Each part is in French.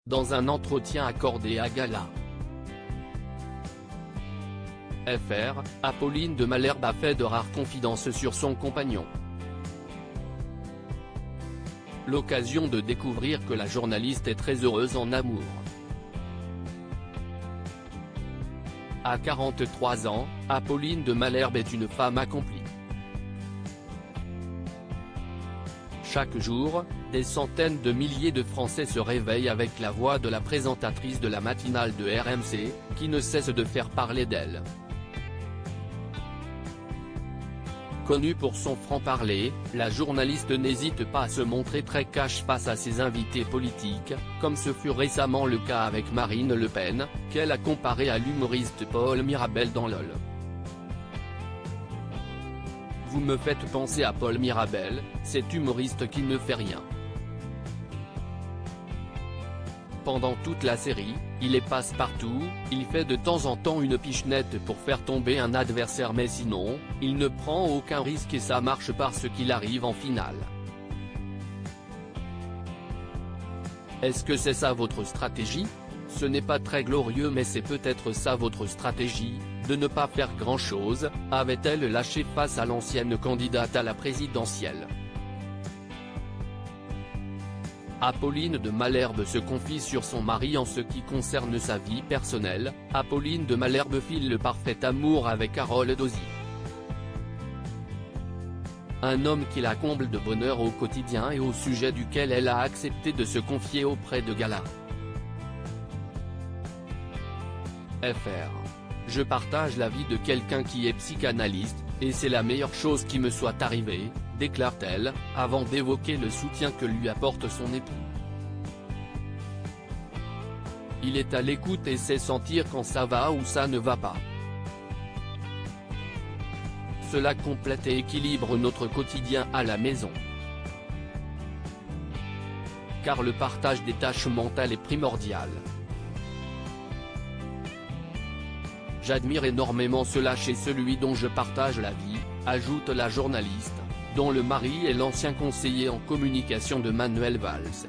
dans un entretien accordé à Gala. FR, Apolline de Malherbe a fait de rares confidences sur son compagnon. L'occasion de découvrir que la journaliste est très heureuse en amour. À 43 ans, Apolline de Malherbe est une femme accomplie. Chaque jour, des centaines de milliers de Français se réveillent avec la voix de la présentatrice de la matinale de RMC, qui ne cesse de faire parler d'elle. Connue pour son franc-parler, la journaliste n'hésite pas à se montrer très cash face à ses invités politiques, comme ce fut récemment le cas avec Marine Le Pen, qu'elle a comparé à l'humoriste Paul Mirabel dans LOL. Vous me faites penser à Paul Mirabel, cet humoriste qui ne fait rien. Pendant toute la série, il est passe-partout, il fait de temps en temps une pichenette pour faire tomber un adversaire mais sinon, il ne prend aucun risque et ça marche parce qu'il arrive en finale. Est-ce que c'est ça votre stratégie? Ce n'est pas très glorieux mais c'est peut-être ça votre stratégie, de ne pas faire grand-chose, avait-elle lâché face à l'ancienne candidate à la présidentielle. Apolline de Malherbe se confie sur son mari en ce qui concerne sa vie personnelle. Apolline de Malherbe file le parfait amour avec Harold Ozzi. Un homme qui la comble de bonheur au quotidien et au sujet duquel elle a accepté de se confier auprès de Gala. FR. Je partage la vie de quelqu'un qui est psychanalyste, et c'est la meilleure chose qui me soit arrivée, déclare-t-elle, avant d'évoquer le soutien que lui apporte son époux. Il est à l'écoute et sait sentir quand ça va ou ça ne va pas. Cela complète et équilibre notre quotidien à la maison. Car le partage des tâches mentales est primordial. J'admire énormément cela chez celui dont je partage la vie, ajoute la journaliste, dont le mari est l'ancien conseiller en communication de Manuel Valls.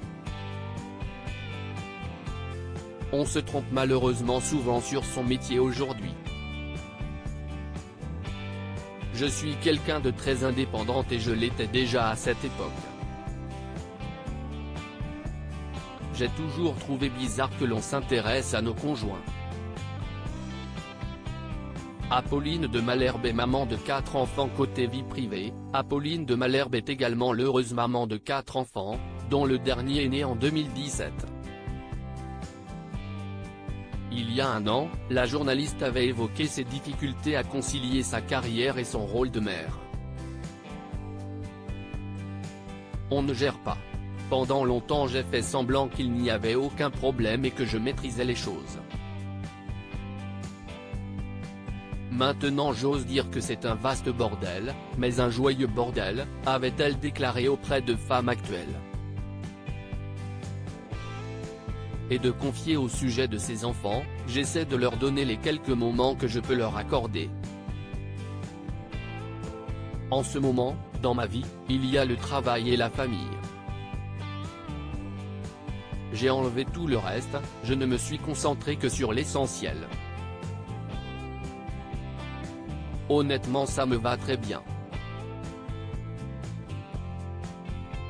On se trompe malheureusement souvent sur son métier aujourd'hui. Je suis quelqu'un de très indépendante et je l'étais déjà à cette époque. J'ai toujours trouvé bizarre que l'on s'intéresse à nos conjoints. Apolline de Malherbe est maman de 4 enfants côté vie privée. Apolline de Malherbe est également l'heureuse maman de 4 enfants, dont le dernier est né en 2017. Il y a un an, la journaliste avait évoqué ses difficultés à concilier sa carrière et son rôle de mère. On ne gère pas. Pendant longtemps j'ai fait semblant qu'il n'y avait aucun problème et que je maîtrisais les choses. Maintenant j'ose dire que c'est un vaste bordel, mais un joyeux bordel, avait-elle déclaré auprès de Femmes Actuelles. Et de confier au sujet de ses enfants, j'essaie de leur donner les quelques moments que je peux leur accorder. En ce moment, dans ma vie, il y a le travail et la famille. J'ai enlevé tout le reste, je ne me suis concentré que sur l'essentiel. Honnêtement ça me va très bien.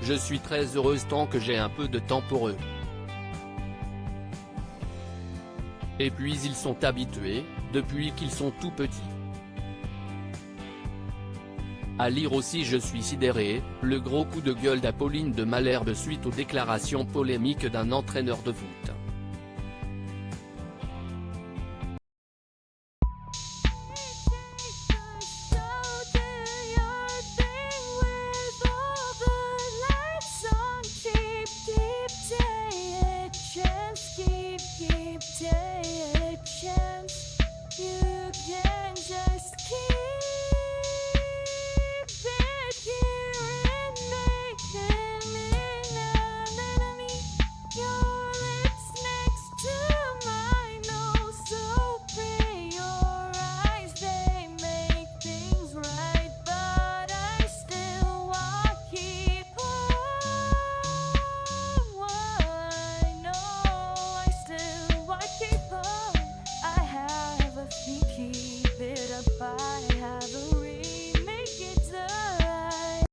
Je suis très heureuse tant que j'ai un peu de temps pour eux. Et puis ils sont habitués, depuis qu'ils sont tout petits. À lire aussi je suis sidéré, le gros coup de gueule d'Apolline de Malherbe suite aux déclarations polémiques d'un entraîneur de foot. bye.